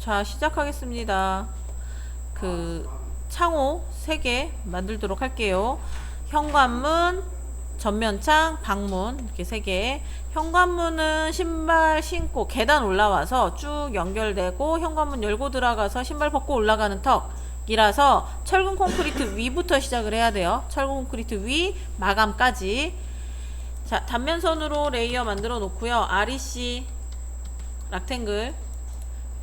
자, 시작하겠습니다. 창호 3개 만들도록 할게요. 현관문, 전면창, 방문 이렇게 3개. 현관문은 신발 신고 계단 올라와서 쭉 연결되고 현관문 열고 들어가서 신발 벗고 올라가는 턱이라서 철근 콘크리트 위부터 시작을 해야 돼요. 철근 콘크리트 위 마감까지. 자, 단면선으로 레이어 만들어 놓고요. REC 락탱글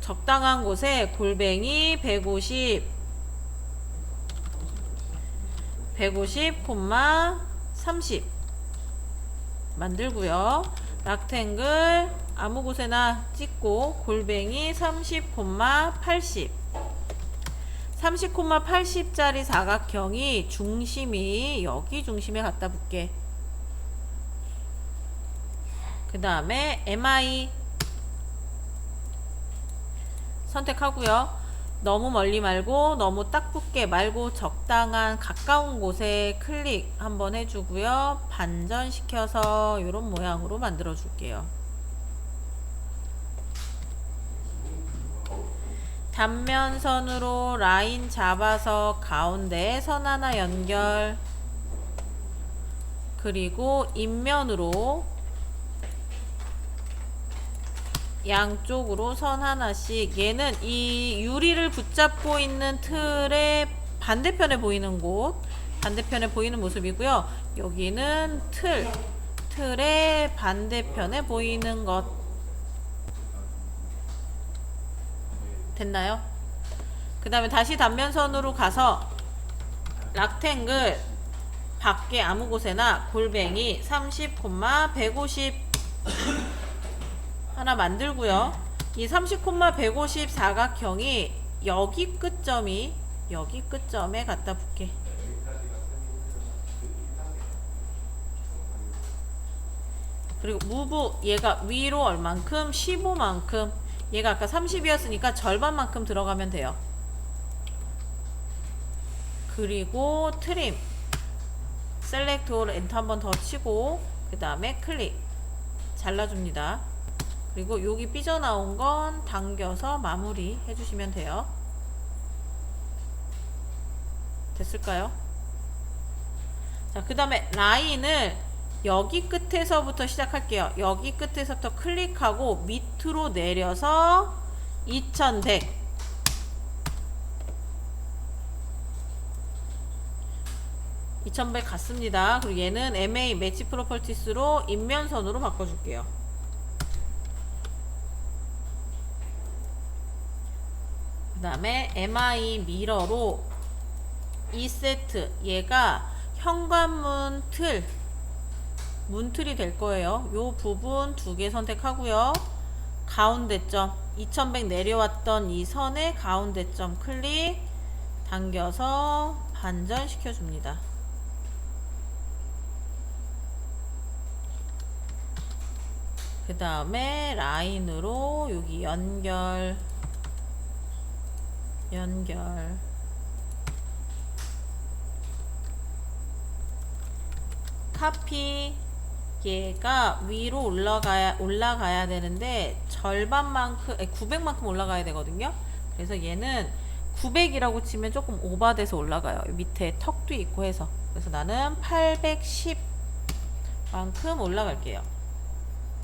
적당한 곳에 골뱅이 150 30 만들고요. 락탱글 아무 곳에나 찍고 골뱅이 30, 80 30,80짜리 사각형이 중심이 여기 중심에 갖다 붙게. 그 다음에 MI 선택하고요. 너무 멀리 말고 너무 딱 붙게 말고 적당한 가까운 곳에 클릭 한번 해주고요. 반전시켜서 이런 모양으로 만들어 줄게요. 단면선으로 라인 잡아서 가운데에 선 하나 연결, 그리고 인면으로 양쪽으로 선 하나씩. 얘는 이 유리를 붙잡고 있는 틀의 반대편에 보이는 곳, 반대편에 보이는 모습이고요. 여기는 틀의 반대편에 보이는 것. 됐나요? 그 다음에 다시 단면선으로 가서 락탱글 밖에 아무 곳에나 골뱅이 30, 150 하나 만들고요. 이 30, 150 사각형이 여기 끝점에 갖다 붙게. 그리고 무브 얘가 위로 얼만큼? 15만큼. 얘가 아까 30이었으니까 절반만큼 들어가면 돼요. 그리고 트림 셀렉트 엔터 한번 더 치고 그 다음에 클릭 잘라줍니다. 그리고 여기 삐져나온 건 당겨서 마무리 해주시면 돼요. 됐을까요? 자, 그 다음에 라인을 여기 끝에서부터 시작할게요. 여기 끝에서부터 클릭하고 밑으로 내려서 2100 갔습니다. 그리고 얘는 MA 매치 프로퍼티스로 인면선으로 바꿔줄게요. 그 다음에 MI 미러로 2세트 얘가 현관문 문틀이 될 거예요. 요 부분 2개 선택하고요. 가운데점 2100 내려왔던 이 선의 가운데점 클릭 당겨서 반전시켜 줍니다. 그 다음에 라인으로 여기 연결 카피. 얘가 위로 올라가야 되는데 절반만큼 900만큼 올라가야 되거든요. 그래서 얘는 900이라고 치면 조금 오버돼서 올라가요. 밑에 턱도 있고 해서. 그래서 나는 810만큼 올라갈게요.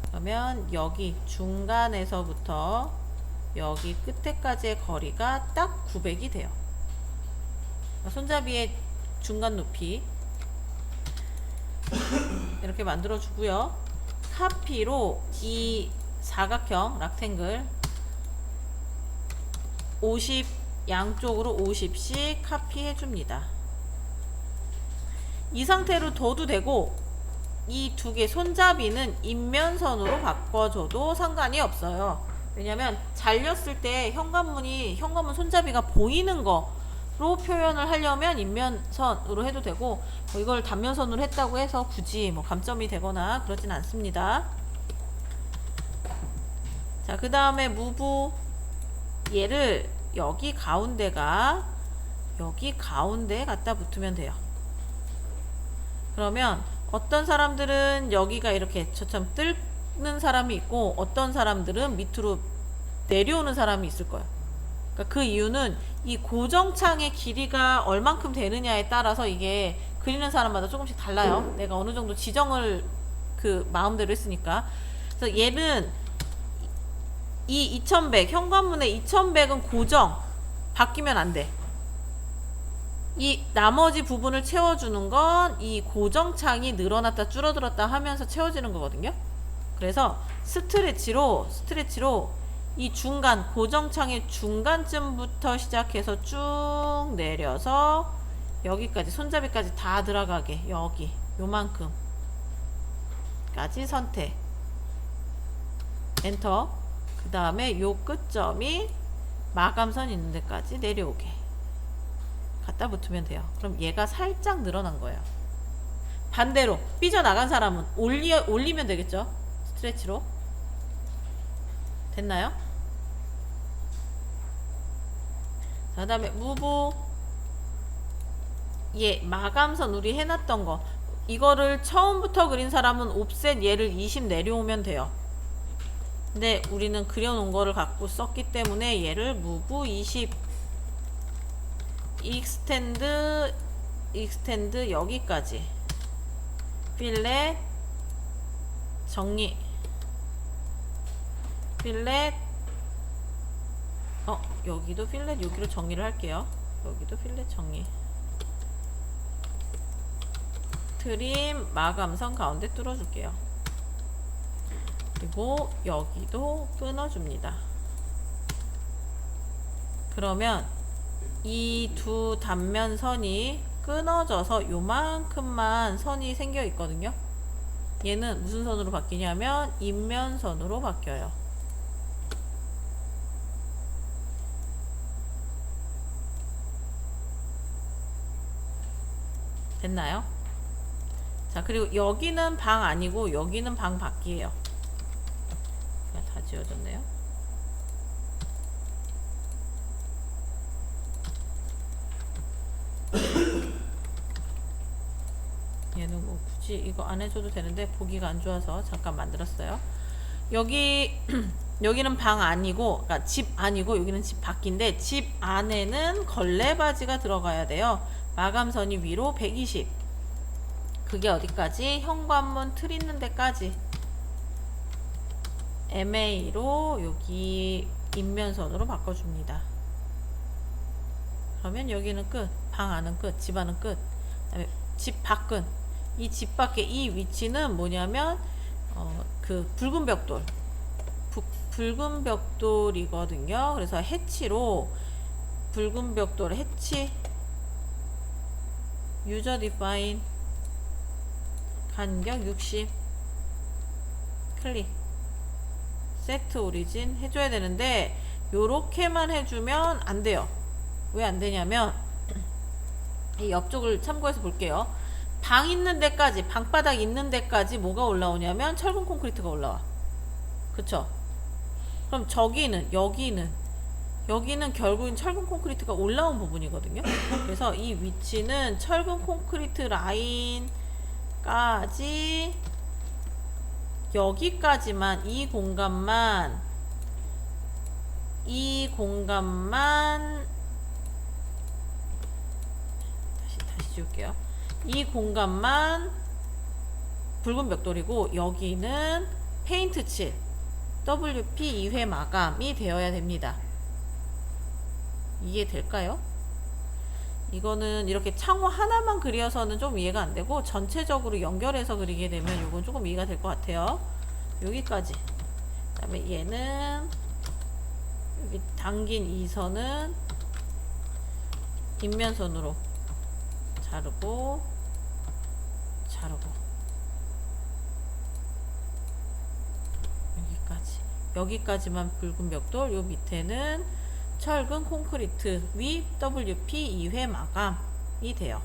그러면 여기 중간에서부터 여기 끝에까지의 거리가 딱 900이 돼요. 손잡이의 중간 높이 이렇게 만들어 주고요. 카피로 이 사각형 락탱글 50 양쪽으로 50씩 카피해 줍니다. 이 상태로 둬도 되고 이 2개 손잡이는 인면선으로 바꿔줘도 상관이 없어요. 왜냐면 잘렸을 때 현관문 손잡이가 보이는 거로 표현을 하려면 인면선으로 해도 되고, 이걸 단면선으로 했다고 해서 굳이 감점이 되거나 그러진 않습니다. 자, 그 다음에 무브 얘를 여기 가운데에 갖다 붙으면 돼요. 그러면 어떤 사람들은 여기가 이렇게 저처럼 뜰는 사람이 있고, 어떤 사람들은 밑으로 내려오는 사람이 있을 거예요. 그러니까 그 이유는 이 고정창의 길이가 얼만큼 되느냐에 따라서 이게 그리는 사람마다 조금씩 달라요. 내가 어느 정도 지정을 그 마음대로 했으니까. 그래서 얘는 이 2100, 현관문의 2100은 고정, 바뀌면 안 돼. 이 나머지 부분을 채워주는 건 이 고정창이 늘어났다 줄어들었다 하면서 채워지는 거거든요. 그래서 스트레치로 이 중간, 고정창의 중간쯤부터 시작해서 쭉 내려서 여기까지, 손잡이까지 다 들어가게, 여기 요만큼 까지 선택, 엔터. 그 다음에 요 끝점이 마감선 있는 데까지 내려오게 갖다 붙으면 돼요. 그럼 얘가 살짝 늘어난 거예요. 반대로 삐져나간 사람은 올리면 되겠죠. 스트레치로. 됐나요? 자, 그 다음에 무브, 얘 마감선 우리 해놨던 거, 이거를 처음부터 그린 사람은 옵셋 얘를 20 내려오면 돼요. 근데 우리는 그려놓은 거를 갖고 썼기 때문에 얘를 무브 20 익스텐드 여기까지 필렛 정리, 필렛 여기도 필렛 여기로 정리를 할게요. 여기도 필렛 정리, 트림 마감선 가운데 뚫어줄게요. 그리고 여기도 끊어줍니다. 그러면 이 두 단면선이 끊어져서 요만큼만 선이 생겨 있거든요. 얘는 무슨 선으로 바뀌냐면 인면선으로 바뀌어요. 됐나요? 자, 그리고 여기는 방 아니고 여기는 방 밖이에요. 다 지워졌네요. 얘는 뭐 굳이 이거 안 해줘도 되는데 보기가 안 좋아서 잠깐 만들었어요. 여기는 방 아니고, 그러니까 집 아니고 여기는 집 밖인데, 집 안에는 걸레바지가 들어가야 돼요. 마감선이 위로 120. 그게 어디까지? 현관문 틀 있는 데까지. MA로 여기 인면선으로 바꿔줍니다. 그러면 여기는 끝, 방 안은 끝, 집 안은 끝. 그다음에 집 밖은, 이 집 밖에 이 위치는 뭐냐면 그 붉은 벽돌, 붉은 벽돌이거든요. 그래서 해치로 붉은 벽돌 해치, 유저 디파인 간격 60, 클릭, 세트 오리진 해줘야 되는데 요렇게만 해주면 안 돼요. 왜 안 되냐면 이 옆쪽을 참고해서 볼게요. 방 있는 데까지, 방바닥 있는 데까지 뭐가 올라오냐면 철근 콘크리트가 올라와. 그쵸? 그럼 여기는 결국엔 철근 콘크리트가 올라온 부분이거든요. 그래서 이 위치는 철근 콘크리트 라인까지, 여기까지만, 이 공간만 다시 지울게요. 이 공간만 붉은 벽돌이고 여기는 페인트 칠 WP 2회 마감이 되어야 됩니다. 이해될까요? 이거는 이렇게 창호 하나만 그려서는 좀 이해가 안 되고 전체적으로 연결해서 그리게 되면 이건 조금 이해가 될 것 같아요. 여기까지. 그 다음에 얘는 여기 당긴 이 선은 인면선으로 자르고 여기까지만 붉은 벽돌, 요 밑에는 철근 콘크리트 위 WP 2회 마감이 돼요.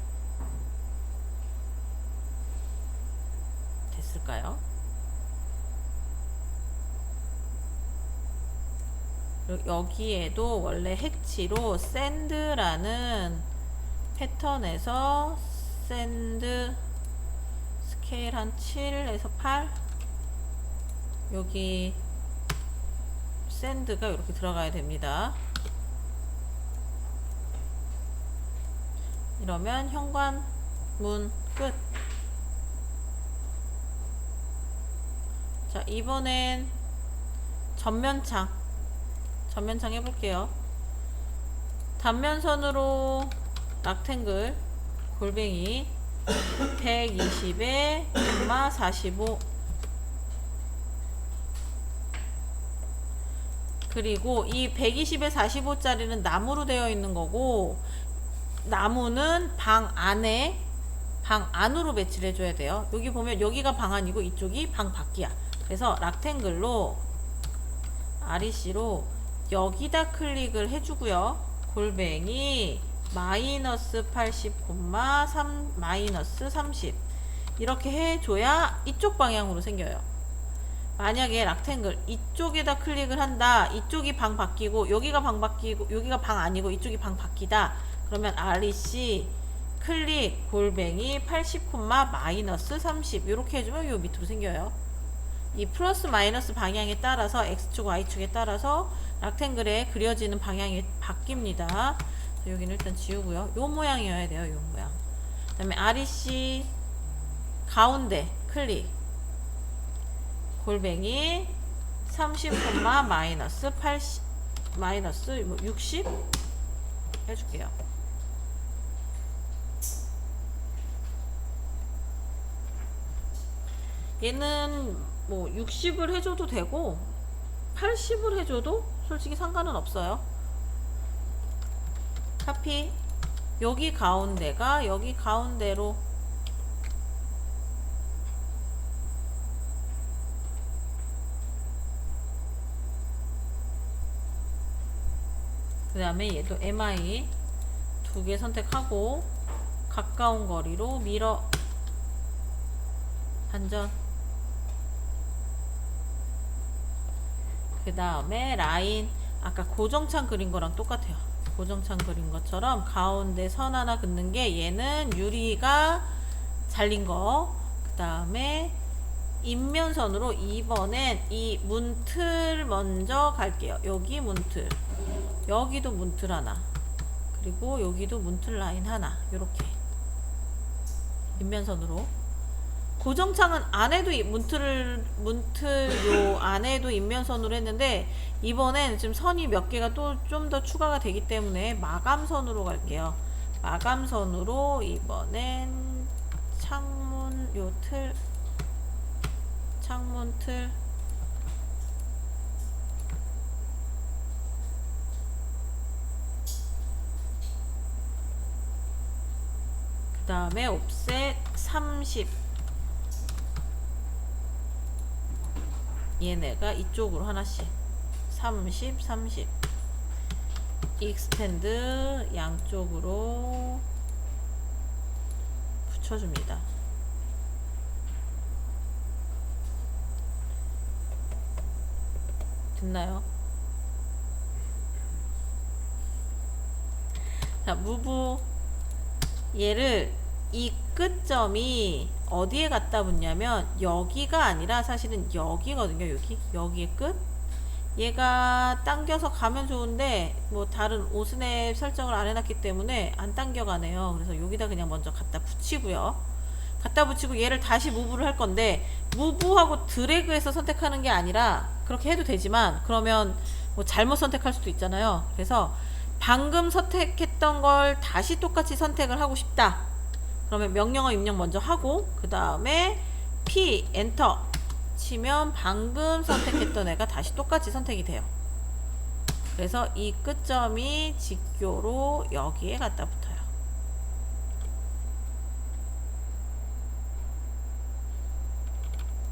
됐을까요? 그리고 여기에도 원래 해치로 샌드라는 패턴에서 샌드 스케일 한 7에서 8, 여기 샌드가 이렇게 들어가야 됩니다. 이러면 현관문 끝. 자, 이번엔 전면창 해볼게요. 단면선으로 락탱글 골뱅이 120에 45, 그리고 이 120에 45짜리는 나무로 되어 있는 거고, 나무는 방 안으로 배치를 해줘야 돼요. 여기 보면 여기가 방 안이고 이쪽이 방 밖이야. 그래서 락탱글로 REC로 여기다 클릭을 해주고요. 골뱅이 마이너스 80, 마이너스 30 이렇게 해줘야 이쪽 방향으로 생겨요. 만약에 락탱글 이쪽에다 클릭을 한다, 이쪽이 방 바뀌고 여기가 방 바뀌고 여기가 방 아니고 이쪽이 방 바뀌다, 그러면 REC 클릭 골뱅이 80, 마이너스 30 이렇게 해주면 요 밑으로 생겨요. 이 플러스 마이너스 방향에 따라서 X축 Y축에 따라서 락탱글에 그려지는 방향이 바뀝니다. 여기는 일단 지우고요. 요 모양이어야 돼요. 요 모양. 그 다음에 REC 가운데 클릭 골뱅이 30, 마이너스 80 마이너스 60 해줄게요. 얘는 뭐 60을 해줘도 되고 80을 해줘도 솔직히 상관은 없어요. 카피. 여기 가운데가 여기 가운데로 그 다음에 얘도 MI 두 개 선택하고 가까운 거리로 밀어 반전. 그 다음에 라인 아까 고정창 그린 거랑 똑같아요. 고정창 그린 것처럼 가운데 선 하나 긋는 게 얘는 유리가 잘린 거. 그 다음에 인면선으로 이번엔 이 문틀 먼저 갈게요. 여기 문틀, 여기도 문틀 하나, 그리고 여기도 문틀 라인 하나. 요렇게 인면선으로. 고정창은 안에도 문틀 요 안에도 인면선으로 했는데 이번엔 지금 선이 몇 개가 또 좀 더 추가가 되기 때문에 마감선으로 갈게요. 마감선으로 이번엔 창문 요 틀, 창문 틀, 그 다음에 옵셋 30, 얘네가 이쪽으로 하나씩 30, 30 익스텐드 양쪽으로 붙여줍니다. 됐나요? 자, 무브 얘를 이 끝점이 어디에 갖다 붙냐면 여기가 아니라 사실은 여기거든요. 여기의 끝. 얘가 당겨서 가면 좋은데 뭐 다른 오스냅 설정을 안 해놨기 때문에 안 당겨가네요. 그래서 여기다 그냥 먼저 갖다 붙이고요. 갖다 붙이고 얘를 다시 무브를 할 건데, 무브하고 드래그해서 선택하는 게 아니라 그렇게 해도 되지만 그러면 뭐 잘못 선택할 수도 있잖아요. 그래서 방금 선택했던 걸 다시 똑같이 선택을 하고 싶다, 그러면 명령어 입력 먼저 하고 그 다음에 P 엔터 치면 방금 선택했던 애가 다시 똑같이 선택이 돼요. 그래서 이 끝점이 직교로 여기에 갖다 붙어요.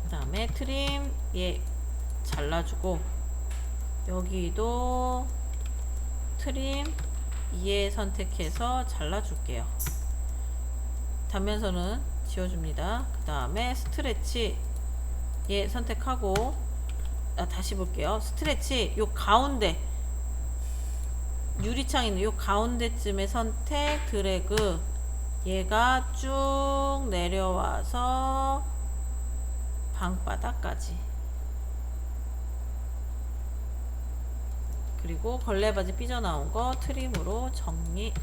그 다음에 트림 얘 잘라주고 여기도 트림 얘 선택해서 잘라줄게요. 단면선은 지워줍니다. 그 다음에 스트레치 얘 선택하고 다시 볼게요. 스트레치 요 가운데 유리창 있는 요 가운데쯤에 선택 드래그, 얘가 쭉 내려와서 방바닥까지, 그리고 걸레바지 삐져나온 거 트림으로 정리.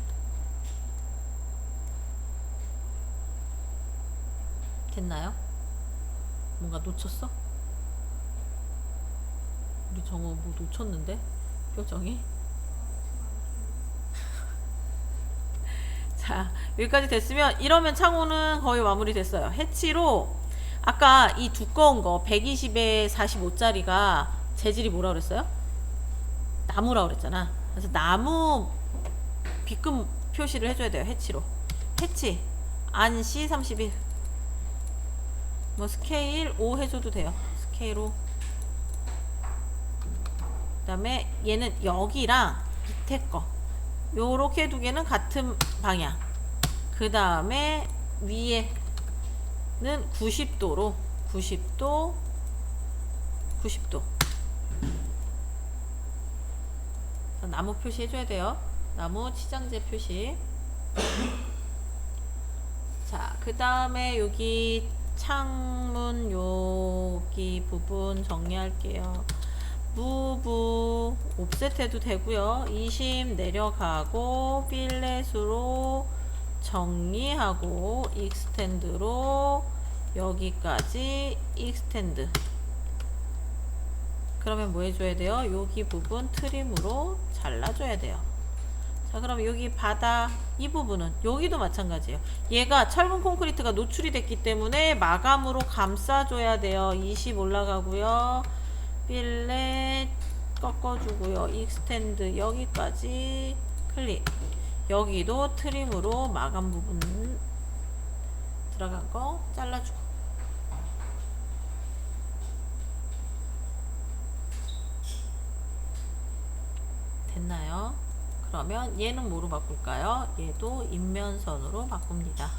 됐나요? 뭔가 놓쳤어? 우리 정우 뭐 놓쳤는데? 표정이? 자, 여기까지 됐으면 이러면 창호는 거의 마무리 됐어요. 해치로 아까 이 두꺼운 거 120에 45짜리가 재질이 뭐라 그랬어요? 나무라 그랬잖아. 그래서 나무 비금 표시를 해줘야 돼요. 해치로. 해치 안시 31. 뭐 스케일 5 해줘도 돼요. 스케일 5. 그 다음에 얘는 여기랑 밑에 거 요렇게 두 개는 같은 방향. 그 다음에 위에는 90도로 90도 90도 나무 표시 해줘야 돼요. 나무 치장제 표시. 자, 그 다음에 여기 창문 여기 부분 정리할게요. 무브 옵셋 해도 되고요. 20 내려가고 필렛으로 정리하고 익스텐드로 여기까지 익스텐드. 그러면 뭐 해줘야 돼요? 여기 부분 트림으로 잘라줘야 돼요. 자, 그럼 여기 바닥 이 부분은 여기도 마찬가지예요. 얘가 철분 콘크리트가 노출이 됐기 때문에 마감으로 감싸줘야 돼요. 20 올라가고요. 필렛 꺾어주고요. 익스텐드 여기까지 클릭. 여기도 트림으로 마감 부분 들어간 거 잘라주고. 됐나요? 그러면 얘는 뭐로 바꿀까요? 얘도 인면선으로 바꿉니다.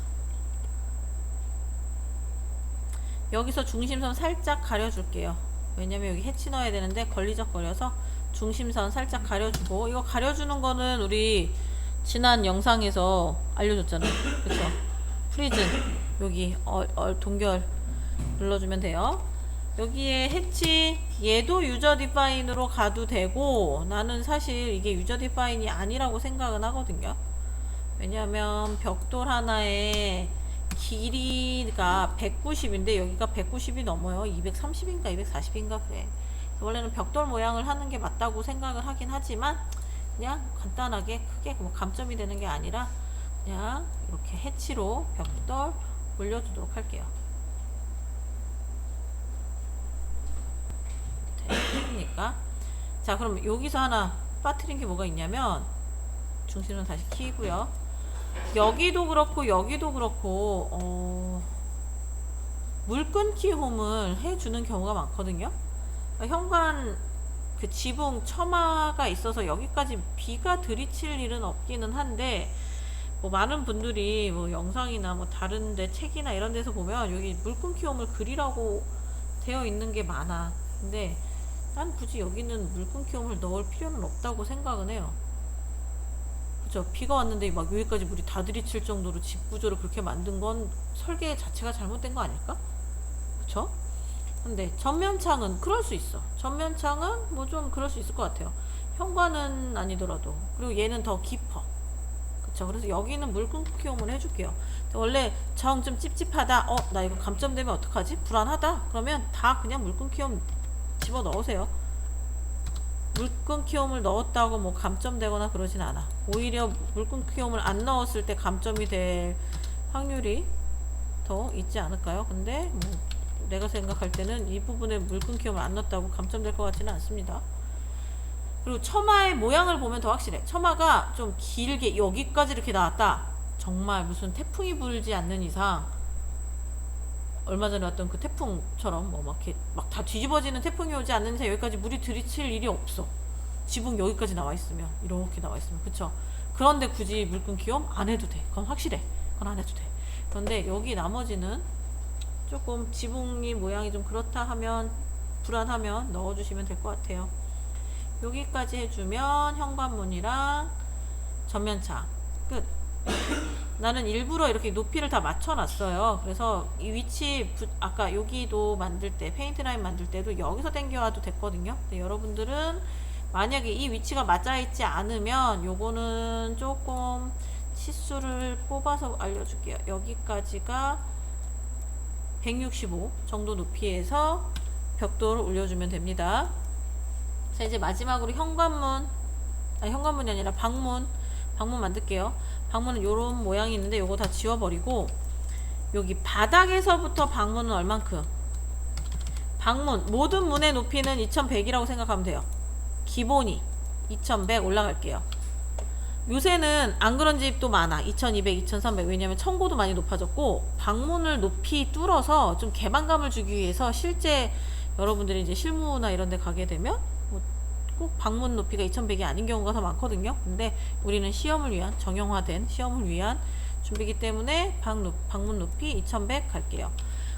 여기서 중심선 살짝 가려줄게요. 왜냐면 여기 해치 넣어야 되는데 걸리적거려서 중심선 살짝 가려주고. 이거 가려주는 거는 우리 지난 영상에서 알려줬잖아요. 그쵸? 프리즌 여기 동결 눌러주면 돼요. 여기에 해치 얘도 유저 디파인으로 가도 되고, 나는 사실 이게 유저 디파인이 아니라고 생각은 하거든요. 왜냐면 벽돌 하나에 길이가 190인데 여기가 190이 넘어요. 230인가 240인가 그래. 원래는 벽돌 모양을 하는 게 맞다고 생각을 하긴 하지만 그냥 간단하게 크게 뭐 감점이 되는 게 아니라 그냥 이렇게 해치로 벽돌 올려주도록 할게요. 됐습니까? 자, 그럼 여기서 하나 빠뜨린 게 뭐가 있냐면 중심은 다시 키고요. 여기도 그렇고 여기도 그렇고 물 끊기 홈을 해주는 경우가 많거든요. 현관 그 지붕 처마가 있어서 여기까지 비가 들이칠 일은 없기는 한데, 뭐 많은 분들이 뭐 영상이나 뭐 다른데 책이나 이런 데서 보면 여기 물 끊기 홈을 그리라고 되어 있는 게 많아. 근데 난 굳이 여기는 물 끊기 홈을 넣을 필요는 없다고 생각은 해요. 그쵸? 비가 왔는데 막 여기까지 물이 다 들이칠 정도로 집 구조를 그렇게 만든 건 설계 자체가 잘못된 거 아닐까? 그쵸? 근데 전면창은 그럴 수 있어. 전면창은 뭐 좀 그럴 수 있을 것 같아요. 현관은 아니더라도. 그리고 얘는 더 깊어. 그쵸? 그래서 여기는 물 끊기용을 해줄게요. 원래 정 좀 찝찝하다. 나 이거 감점되면 어떡하지? 불안하다. 그러면 다 그냥 물 끊기용 집어 넣으세요. 물 끊기용을 넣었다고 뭐 감점되거나 그러진 않아. 오히려 물 끊기용을 안 넣었을 때 감점이 될 확률이 더 있지 않을까요? 근데 뭐 내가 생각할 때는 이 부분에 물 끊기용을 안 넣었다고 감점될 것 같지는 않습니다. 그리고 처마의 모양을 보면 더 확실해. 처마가 좀 길게 여기까지 이렇게 나왔다. 정말 무슨 태풍이 불지 않는 이상, 얼마 전에 왔던 그 태풍처럼 뭐 막 다 뒤집어지는 태풍이 오지 않는 이상 여기까지 물이 들이칠 일이 없어. 지붕 여기까지 나와 있으면, 이렇게 나와 있으면. 그쵸? 그런데 굳이 물 끊기용 안 해도 돼. 그건 확실해. 그건 안 해도 돼. 그런데 여기 나머지는 조금 지붕이 모양이 좀 그렇다 하면, 불안하면 넣어주시면 될 것 같아요. 여기까지 해주면 현관문이랑 전면창 끝. 나는 일부러 이렇게 높이를 다 맞춰놨어요. 그래서 이 위치 아까 여기도 만들 때, 페인트 라인 만들 때도 여기서 당겨와도 됐거든요. 근데 여러분들은 만약에 이 위치가 맞아있지 않으면 요거는 조금 치수를 뽑아서 알려줄게요. 여기까지가 165 정도 높이에서 벽돌을 올려주면 됩니다. 자, 이제 마지막으로 현관문이 아니라 방문 만들게요. 방문은 요런 모양이 있는데 요거 다 지워버리고, 여기 바닥에서부터 방문은 얼만큼? 모든 문의 높이는 2100이라고 생각하면 돼요. 기본이 2100 올라갈게요. 요새는 안 그런 집도 많아. 2200, 2300. 왜냐면 청고도 많이 높아졌고, 방문을 높이 뚫어서 좀 개방감을 주기 위해서, 실제 여러분들이 이제 실무나 이런 데 가게 되면 꼭 방문 높이가 2100이 아닌 경우가 더 많거든요. 근데 우리는 정형화된 시험을 위한 준비이기 때문에 방문 높이 2100 갈게요.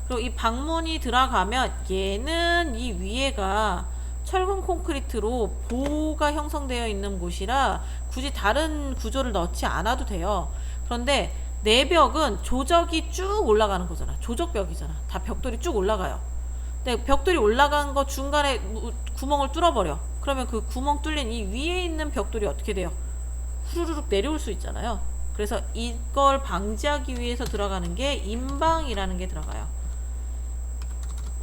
그리고 이 방문이 들어가면 얘는 이 위에가 철근 콘크리트로 보호가 형성되어 있는 곳이라 굳이 다른 구조를 넣지 않아도 돼요. 그런데 내벽은 조적이 쭉 올라가는 거잖아. 조적벽이잖아. 다 벽돌이 쭉 올라가요. 근데 벽돌이 올라간 거 중간에 구멍을 뚫어버려. 그러면 그 구멍 뚫린 이 위에 있는 벽돌이 어떻게 돼요? 후루룩 내려올 수 있잖아요. 그래서 이걸 방지하기 위해서 들어가는 게 인방이라는 게 들어가요.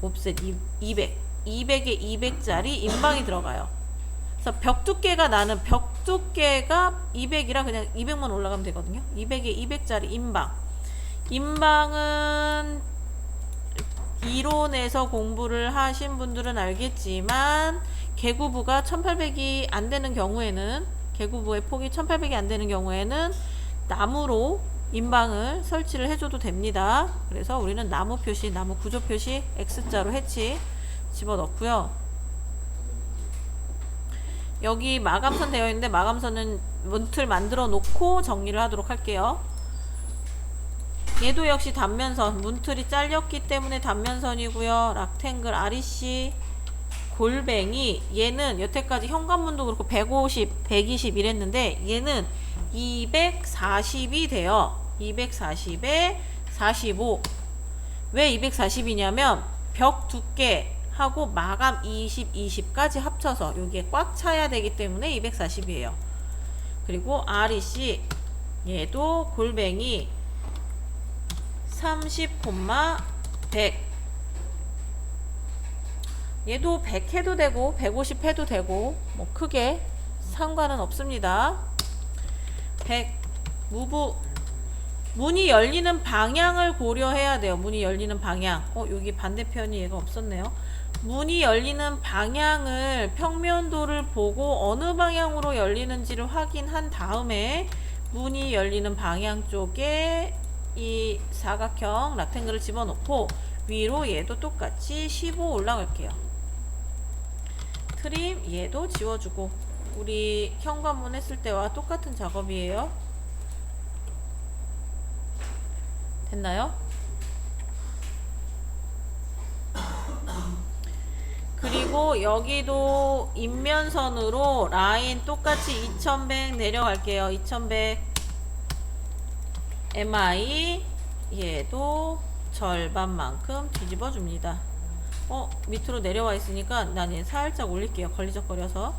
옵셋 200, 200에 200짜리 인방이 들어가요. 그래서 벽 두께가 200이라 그냥 200만 올라가면 되거든요. 200에 200짜리 인방은 이론에서 공부를 하신 분들은 알겠지만, 개구부가 1800이 안 되는 경우에는, 개구부의 폭이 1800이 안 되는 경우에는 나무로 인방을 설치를 해줘도 됩니다. 그래서 우리는 나무 구조 표시 X자로 해치 집어넣고요. 여기 마감선 되어 있는데, 마감선은 문틀 만들어 놓고 정리를 하도록 할게요. 얘도 역시 단면선, 문틀이 잘렸기 때문에 단면선이고요. 락탱글 REC 골뱅이, 얘는 여태까지 현관문도 그렇고 150, 120 이랬는데 얘는 240이 돼요. 240에 45. 왜 240이냐면 벽 두께하고 마감 20, 20까지 합쳐서 여기에 꽉 차야 되기 때문에 240이에요. 그리고 REC 얘도 골뱅이 30, 100. 얘도 100 해도 되고 150 해도 되고 뭐 크게 상관은 없습니다. 100 무브, 문이 열리는 방향을 고려해야 돼요. 문이 열리는 방향. 여기 반대편이 얘가 없었네요. 문이 열리는 방향을, 평면도를 보고 어느 방향으로 열리는지를 확인한 다음에 문이 열리는 방향 쪽에 이 사각형 락탱글을 집어넣고 위로 얘도 똑같이 15 올라갈게요. 트림 얘도 지워주고, 우리 현관문 했을 때와 똑같은 작업이에요. 됐나요? 그리고 여기도 인면선으로 라인 똑같이 2100 내려갈게요. 2100 MI 얘도 절반만큼 뒤집어 줍니다. 밑으로 내려와 있으니까 난 얘 살짝 올릴게요. 걸리적거려서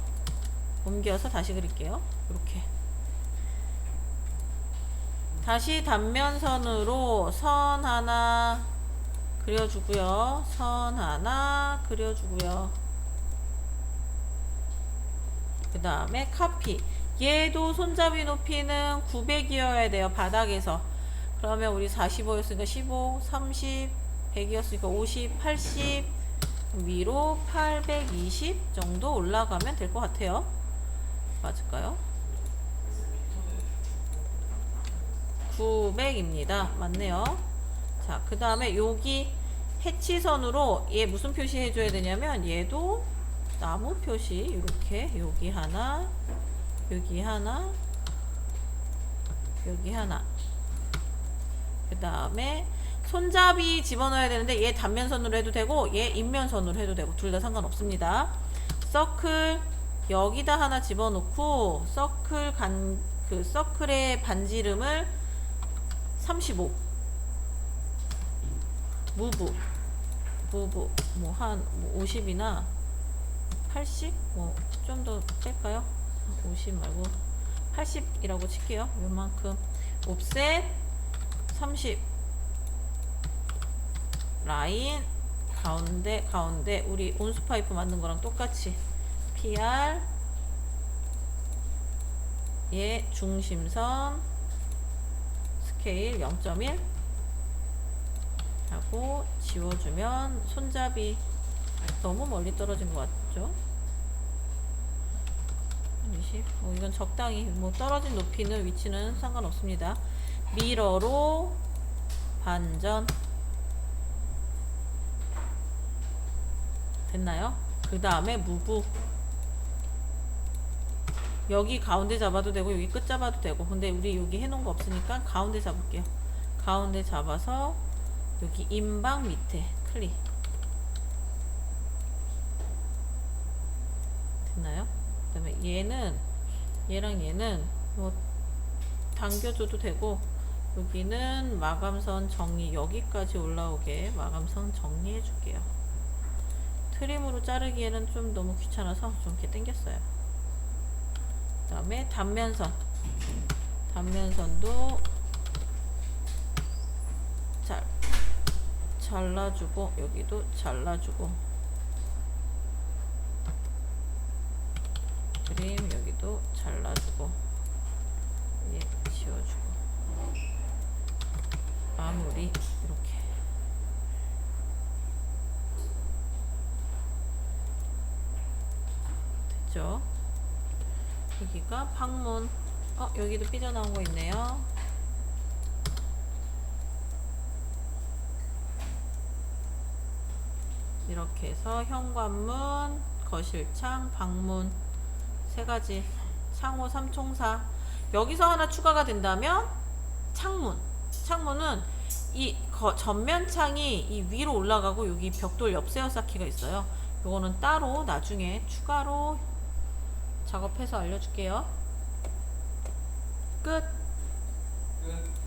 옮겨서 다시 그릴게요. 이렇게 다시 단면선으로 선 하나 그려주고요. 선 하나 그려주고요. 그 다음에 카피, 얘도 손잡이 높이는 900이어야 돼요. 바닥에서. 그러면 우리 45였으니까 15, 30, 100이었으니까 50, 80, 위로 820 정도 올라가면 될 것 같아요. 맞을까요? 900입니다. 맞네요. 자, 그 다음에 여기 해치선으로 얘 무슨 표시 해줘야 되냐면, 얘도 나무 표시 이렇게 여기 하나, 여기 하나, 여기 하나. 그 다음에 손잡이 집어넣어야 되는데 얘 단면선으로 해도 되고 얘 인면선으로 해도 되고 둘 다 상관없습니다. 서클 여기다 하나 집어넣고 그 서클의 반지름을 35. 무브 뭐 한 50이나 80? 뭐 좀 더 뺄까요? 50 말고 80이라고 칠게요. 요만큼. 옵셋 30. 라인 가운데 우리 온수 파이프 만든 거랑 똑같이 PR 얘 중심선 스케일 0.1 하고 지워주면 손잡이 너무 멀리 떨어진 것 같죠? 20. 이건 적당히 뭐 떨어진 높이는 위치는 상관없습니다. 미러로 반전 됐나요? 그 다음에 무브 여기 가운데 잡아도 되고 여기 끝 잡아도 되고 근데 우리 여기 해놓은 거 없으니까 가운데 잡을게요. 가운데 잡아서 여기 임방 밑에 클릭 됐나요? 그 다음에 얘랑 얘는 뭐 당겨줘도 되고 여기는 마감선 정리 여기까지 올라오게 마감선 정리해 줄게요. 트림으로 자르기에는 좀 너무 귀찮아서 좀 이렇게 당겼어요. 그 다음에 단면선도 잘라주고 여기도 잘라주고 그림 여기도 잘라주고 얘 지워주고 마무리 이렇게 됐죠? 여기가 방문 여기도 삐져나온 거 있네요. 이렇게 해서 현관문, 거실창, 방문 세 가지 창호 3총사 여기서 하나 추가가 된다면 창문은 이 전면창이 이 위로 올라가고 여기 벽돌 옆세워 쌓기가 있어요. 요거는 따로 나중에 추가로 작업해서 알려줄게요. 끝.